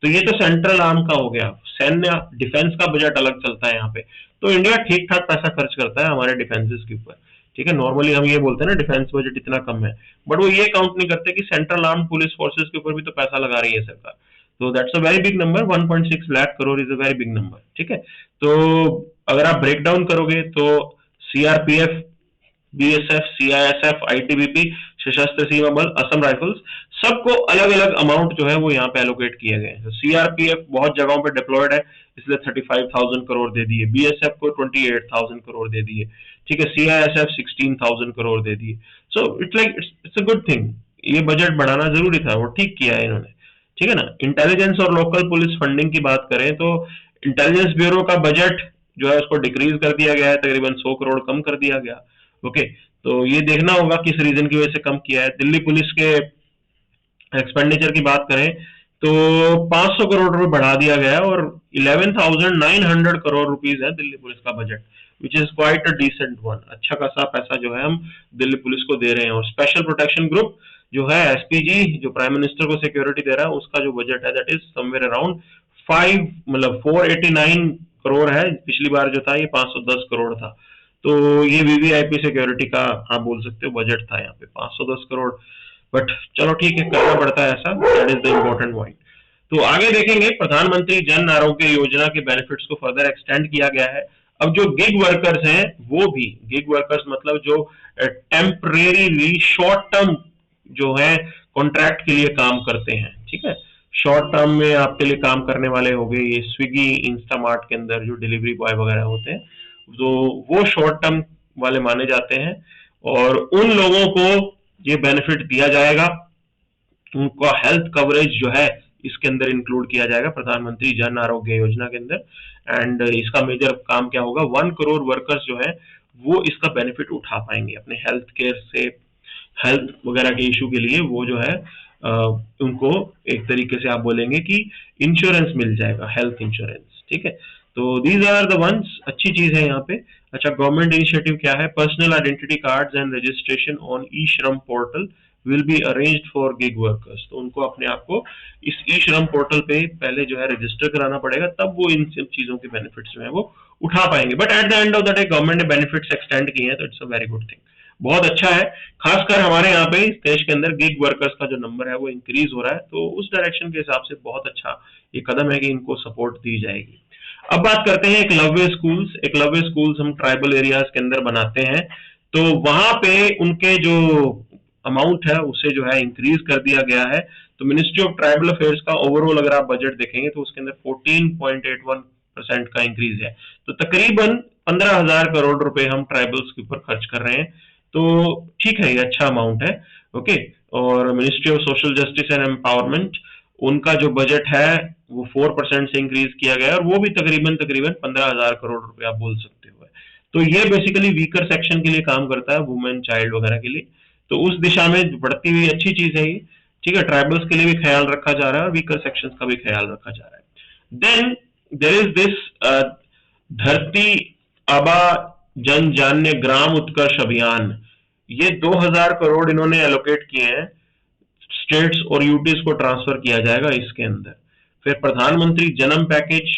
तो ये तो सेंट्रल आर्म का हो गया। सैन्य डिफेंस का बजट अलग चलता है यहाँ पे। तो इंडिया ठीक ठाक पैसा खर्च करता है हमारे डिफेंसेस के ऊपर। ठीक है, नॉर्मली हम ये बोलते हैं ना डिफेंस बजट इतना कम है, बट वो ये काउंट नहीं करते कि सेंट्रल आर्म पुलिस फोर्सेस के ऊपर भी तो पैसा लगा रही है सरकार। तो that's a very big number. 1.6 lakh crore is a very big number. ठीक है, तो अगर आप ब्रेक डाउन करोगे तो सीआरपीएफ, बीएसएफ, सीआईएसएफ, आईटीबीपी, सशस्त्र सीमा बल, असम राइफल्स, सबको अलग अलग अमाउंट जो है वो यहाँ पे एलोकेट किए गए हैं। सीआरपीएफ बहुत जगहों पे डिप्लॉयड है, इसलिए 35,000 करोड़ दे दिए। बीएसएफ को 28,000 करोड़ दे दिए। ठीक है, सीआईएसएफ 16,000 करोड़ दे दिए। So it's like it's a good thing. ये बजट बढ़ाना जरूरी था, वो ठीक किया है इन्होंने। ठीक है ना। इंटेलिजेंस और लोकल पुलिस फंडिंग की बात करें तो इंटेलिजेंस ब्यूरो का बजट जो है उसको डिक्रीज कर दिया गया है, तकरीबन 100 करोड़ कम कर दिया गया। ओके, तो ये देखना होगा किस रीजन की वजह से कम किया है। दिल्ली पुलिस के एक्सपेंडिचर की बात करें तो 500 करोड़ रुपए बढ़ा दिया गया, और 11,900 करोड़ रुपीज है दिल्ली पुलिस का budget, which is quite a decent one. अच्छा खासा पैसा जो है हम दिल्ली पुलिस को दे रहे हैं। और स्पेशल प्रोटेक्शन ग्रुप जो है एसपीजी, जो प्राइम मिनिस्टर को सिक्योरिटी दे रहा है, उसका जो बजट है दैट इज समवेयर अराउंड 5 मतलब 489 करोड़ है। पिछली बार जो था ये 510 करोड़ था। तो ये वीवीआईपी सिक्योरिटी का आप बोल सकते हो बजट था यहाँ पे 510 करोड़। बट चलो ठीक है, करना पड़ता है ऐसा, that is the important point. तो आगे देखेंगे प्रधानमंत्री जन आरोग्य योजना के बेनिफिट्स को फर्दर एक्सटेंड किया गया है। अब जो गिग वर्कर्स हैं वो भी, गिग वर्कर्स मतलब जो टेम्परेरी शॉर्ट टर्म जो है कॉन्ट्रैक्ट के लिए काम करते हैं। ठीक है, शॉर्ट टर्म में आपके लिए काम करने वाले हो गए ये स्विगी, इंस्टामार्ट के अंदर जो डिलीवरी बॉय वगैरह होते हैं, तो वो शॉर्ट टर्म वाले माने जाते हैं, और उन लोगों को ये बेनिफिट दिया जाएगा। उनका हेल्थ कवरेज जो है इसके अंदर इंक्लूड किया जाएगा प्रधानमंत्री जन आरोग्य योजना के अंदर। एंड इसका मेजर काम क्या होगा, 1 करोड़ वर्कर्स जो है वो इसका बेनिफिट उठा पाएंगे अपने हेल्थ केयर से, हेल्थ वगैरह के इशू के लिए वो जो है उनको एक तरीके से आप बोलेंगे कि इंश्योरेंस मिल जाएगा, हेल्थ इंश्योरेंस। ठीक है, तो दीज आर द वंस, अच्छी चीज है यहाँ पे। अच्छा, गवर्नमेंट इनिशिएटिव क्या है? Personal identity cards and registration on e Shram portal will be arranged for gig workers. तो उनको अपने आप को इस ई श्रम पोर्टल पे पहले जो है रजिस्टर कराना पड़ेगा, तब वो इन सब चीजों के बेनिफिट्स जो है वो उठा पाएंगे। But at the end of the day government ने बेनिफिट्स एक्सटेंड किए हैं, तो it's a very good thing, बहुत अच्छा है। खासकर हमारे यहाँ पे इस देश के अंदर गिग वर्कर्स का जो नंबर है वो इंक्रीज हो रहा है, तो उस डायरेक्शन के हिसाब से बहुत अच्छा ये कदम है कि इनको सपोर्ट दी जाएगी। अब बात करते हैं एकलव्य स्कूल्स। एकलव्य स्कूल्स हम ट्राइबल एरियाज के अंदर बनाते हैं, तो वहां पे उनके जो अमाउंट है उसे जो है इंक्रीज कर दिया गया है। तो मिनिस्ट्री ऑफ ट्राइबल अफेयर्स का ओवरऑल अगर आप बजट देखेंगे तो उसके अंदर 14.81% का इंक्रीज है, तो तकरीबन 15,000 करोड़ रुपए हम ट्राइबल्स के ऊपर खर्च कर रहे हैं। तो ठीक है, ये अच्छा अमाउंट है। ओके, और ministry of social justice and empowerment, उनका जो बजट है वो 4% से इंक्रीज किया गया है, और वो भी तकरीबन 15,000 करोड़ रुपए आप बोल सकते हो। तो ये बेसिकली वीकर सेक्शन के लिए काम करता है, वुमेन चाइल्ड वगैरह के लिए। तो उस दिशा में बढ़ती हुई अच्छी चीज है ये। ठीक है, ट्राइबल्स के लिए भी ख्याल रखा जा रहा है और वीकर सेक्शंस का भी ख्याल रखा जा रहा है। देन देयर इज दिस धरती आबा जनजान्य ग्राम उत्कर्ष अभियान। ये 2,000 करोड़ इन्होंने एलोकेट किए हैं, स्टेट्स और यूटीज को ट्रांसफर किया जाएगा इसके अंदर। फिर प्रधानमंत्री जन्म पैकेज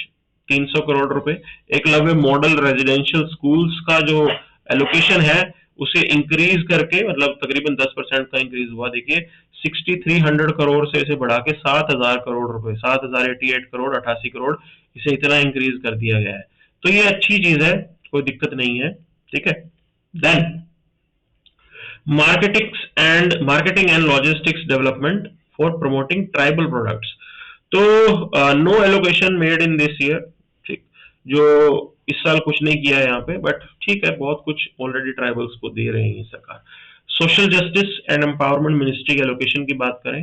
300 करोड़ रुपए, एकलव्य मॉडल रेजिडेंशियल स्कूल्स का जो एलोकेशन है उसे इंक्रीज करके, मतलब तकरीबन 10% का इंक्रीज हुआ। देखिए 6,300 करोड़ से इसे बढ़ा के 7,000 करोड़ रुपए, 7,088 करोड़ 88 करोड़, इसे इतना इंक्रीज कर दिया गया है। तो ये अच्छी चीज है, कोई दिक्कत नहीं है। ठीक है, then marketing and logistics development for promoting tribal products. तो no allocation made in this year, ठीक, जो इस साल कुछ नहीं किया है यहाँ पे, बट ठीक है, बहुत कुछ ऑलरेडी ट्राइबल्स को दे रही है सरकार। Social justice and empowerment ministry के एलोकेशन की बात करें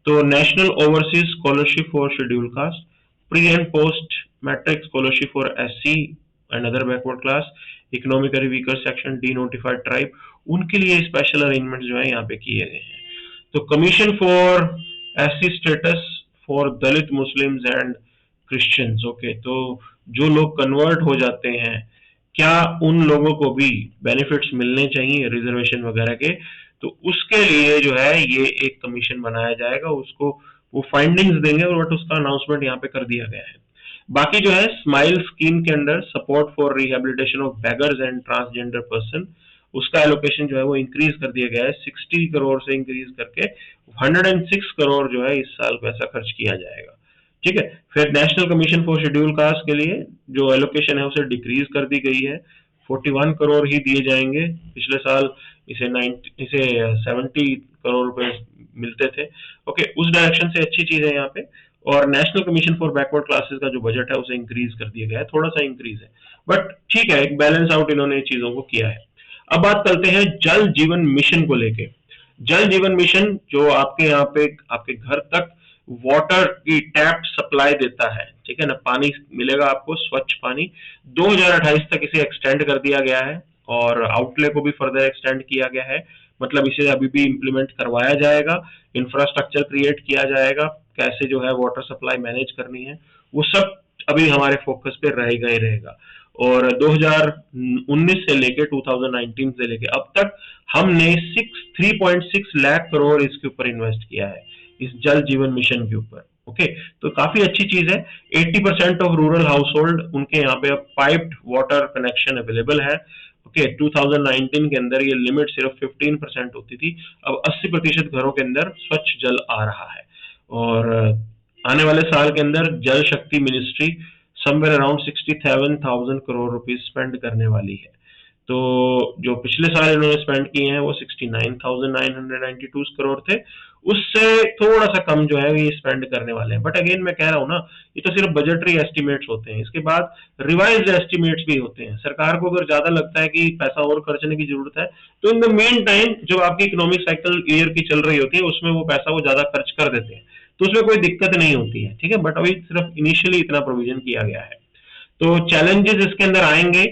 तो national overseas scholarship for scheduled caste, pre and post matric scholarship for SC and other backward class, economically weaker section, denotified tribe, उनके लिए स्पेशल अरेंजमेंट जो है यहाँ पे किए गए हैं। तो commission for SC status for Dalit Muslims and Christians. Okay, तो जो लोग कन्वर्ट हो जाते हैं, क्या उन लोगों को भी बेनिफिट्स मिलने चाहिए रिजर्वेशन वगैरह के? तो उसके लिए जो है ये एक कमीशन बनाया जाएगा, उसको वो फाइंडिंग्स देंगे, और उसका अनाउंसमेंट यहाँ पे कर दिया गया है। बाकी जो है स्माइल स्कीम के अंदर support for rehabilitation of beggars and transgender person, उसका एलोकेशन जो है वो इंक्रीज कर दिया गया है, 60 करोड़ से इंक्रीज करके 106 करोड़ जो है इस साल पैसा खर्च किया जाएगा। ठीक है, फिर national commission for scheduled cast के लिए जो एलोकेशन है उसे डिक्रीज कर दी गई है, 41 करोड़ ही दिए जाएंगे। पिछले साल इसे 70 करोड़ रुपए मिलते थे। ओके, उस डायरेक्शन से अच्छी चीज है यहाँ पे। और national commission for backward classes का जो बजट है उसे इंक्रीज कर दिया गया है, थोड़ा सा इंक्रीज है, बट ठीक है, एक बैलेंस आउट इन्होंने चीजों को किया है। अब बात करते हैं जल जीवन मिशन को लेके। जल जीवन मिशन जो आपके यहाँ पे आपके घर तक वाटर की टैप सप्लाई देता है, ठीक है ना, पानी मिलेगा आपको, स्वच्छ पानी। 2028 तक इसे एक्सटेंड कर दिया गया है, और आउटले को भी फर्दर एक्सटेंड किया गया है। मतलब इसे अभी भी इंप्लीमेंट करवाया जाएगा, इंफ्रास्ट्रक्चर क्रिएट किया जाएगा, कैसे जो है वाटर सप्लाई मैनेज करनी है, वो सब अभी हमारे फोकस पे रह गए रहेगा। और 2019 से लेके 2019 से लेके अब तक हमने 3.6 लाख करोड़ इसके ऊपर इन्वेस्ट किया है, इस जल जीवन मिशन के ऊपर। ओके, तो काफी अच्छी चीज है। 80% ऑफ रूरल हाउस होल्ड उनके यहाँ पे अब पाइप्ड वाटर कनेक्शन अवेलेबल है। ओके, 2019 के अंदर ये लिमिट सिर्फ 15% होती थी, अब 80% घरों के अंदर स्वच्छ जल आ रहा है। और आने वाले साल के अंदर जल शक्ति ministry somewhere around 67,000 crore rupees spend करने वाली है। तो जो पिछले साल इन्होंने स्पेंड किए हैं वो 69,992 करोड़ थे, उससे थोड़ा सा कम जो है ये स्पेंड करने वाले हैं। बट अगेन मैं कह रहा हूँ ना, ये तो सिर्फ बजटरी एस्टिमेट्स होते हैं, इसके बाद रिवाइज्ड एस्टिमेट्स भी होते हैं। सरकार को अगर ज्यादा लगता है कि पैसा और खर्चने की जरूरत है, तो इन द मेन टाइम जब आपकी इकोनॉमिक साइकिल ईयर की चल रही होती है उसमें वो पैसा वो ज्यादा खर्च कर देते हैं, तो उसमें कोई दिक्कत नहीं होती है। ठीक है, बट अभी सिर्फ इनिशियली इतना प्रोविजन किया गया है। तो चैलेंजेस इसके अंदर आएंगे।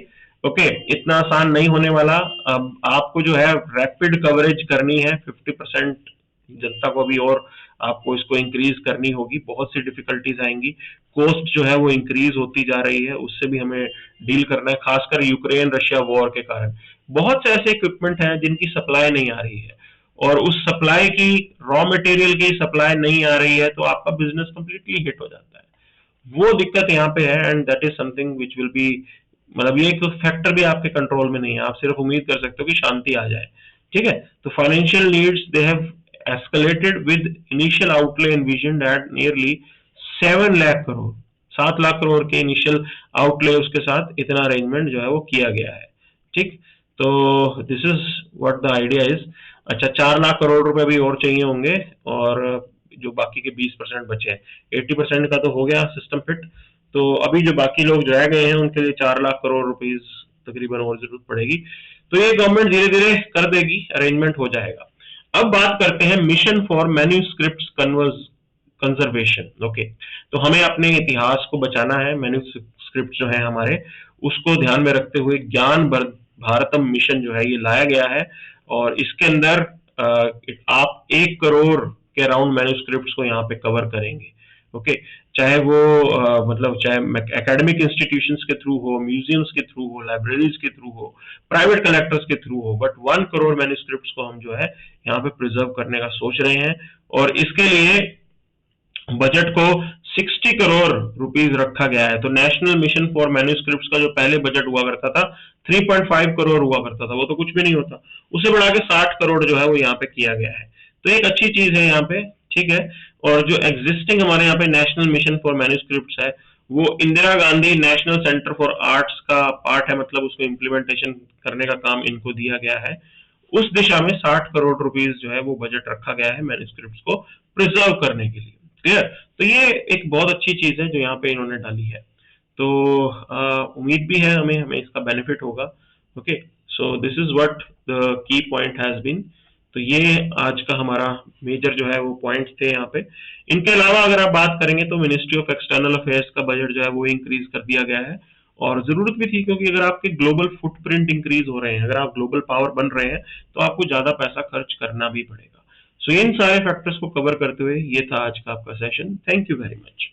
ओके, इतना आसान नहीं होने वाला। अब आपको जो है रैपिड कवरेज करनी है, 50% जनता को अभी और आपको इसको इंक्रीज करनी होगी, बहुत सी डिफिकल्टीज आएंगी, कॉस्ट जो है वो इंक्रीज होती जा रही है, उससे भी हमें डील करना है, खासकर यूक्रेन रशिया वॉर के कारण बहुत से ऐसे इक्विपमेंट हैं जिनकी सप्लाई नहीं आ रही है, और उस सप्लाई की, रॉ मटेरियल की सप्लाई नहीं आ रही है, तो आपका बिजनेस कंप्लीटली हिट हो जाता है। वो दिक्कत यहाँ पे है, and that is something which will be, मतलब ये एक फैक्टर भी आपके कंट्रोल में नहीं है, आप सिर्फ उम्मीद कर सकते हो कि शांति आ जाए। ठीक है, तो financial needs they have escalated with initial outlay envisioned at nearly 7 lakh crore, 7 lakh crore के इनिशियल आउटले, उसके साथ इतना अरेंजमेंट जो है वो किया गया है। ठीक, तो this is what the idea is. अच्छा, 4 लाख करोड़ रुपए भी और चाहिए होंगे, और जो बाकी के 20% बचे हैं, 80% का तो हो गया सिस्टम फिट, तो अभी जो बाकी लोग जो रह गए हैं उनके लिए 4 लाख करोड़ रुपीज तकरीबन और जरूरत पड़ेगी, तो ये गवर्नमेंट धीरे धीरे कर देगी, अरेंजमेंट हो जाएगा। अब बात करते हैं mission for manuscript conservation. Okay, तो हमें अपने इतिहास को बचाना है, मैन्यूस्क्रिप्ट जो है हमारे, उसको ध्यान में रखते हुए ज्ञान भारतम मिशन जो है ये लाया गया है, और इसके अंदर आप 1 करोड़ के अराउंड मैन्यूस्क्रिप्ट को यहाँ पे कवर करेंगे। ओके, चाहे वो मतलब चाहे एकेडमिक इंस्टीट्यूशंस के थ्रू हो, म्यूजियम्स के थ्रू हो, लाइब्रेरीज के थ्रू हो, प्राइवेट कलेक्टर्स के थ्रू हो, बट 1 करोड़ मैन्यूस्क्रिप्ट को हम जो है यहाँ पे प्रिजर्व करने का सोच रहे हैं, और इसके लिए बजट को 60 करोड़ रुपीज रखा गया है। तो नेशनल मिशन फॉर मैन्यूस्क्रिप्ट का जो पहले बजट हुआ करता था 3.5 करोड़ हुआ करता था, वो तो कुछ भी नहीं होता, उसे बढ़ा के 60 करोड़ जो है वो यहाँ पे किया गया है, तो एक अच्छी चीज है यहाँ पे। ठीक है, और जो एग्जिस्टिंग हमारे यहाँ पे नेशनल मिशन फॉर मैन्यूस्क्रिप्ट है, वो Indira Gandhi national centre for arts का पार्ट है, मतलब उसको इम्प्लीमेंटेशन करने का काम इनको दिया गया है। उस दिशा में 60 करोड़ रुपीज जो है वो बजट रखा गया है मैन्यूस्क्रिप्ट को प्रिजर्व करने के लिए। क्लियर, तो ये एक बहुत अच्छी चीज है जो यहाँ पे इन्होंने डाली है, तो उम्मीद भी है हमें हमें इसका बेनिफिट होगा। Okay, so this is what the key point has been. तो ये आज का हमारा मेजर जो है वो पॉइंट्स थे यहाँ पे। इनके अलावा अगर आप बात करेंगे तो मिनिस्ट्री ऑफ एक्सटर्नल अफेयर्स का बजट जो है वो इंक्रीज कर दिया गया है, और जरूरत भी थी, क्योंकि अगर आपके ग्लोबल फुटप्रिंट इंक्रीज हो रहे हैं, अगर आप ग्लोबल पावर बन रहे हैं, तो आपको ज्यादा पैसा खर्च करना भी पड़ेगा। सो इन सारे फैक्टर्स को कवर करते हुए ये था आज का आपका session. Thank you very much.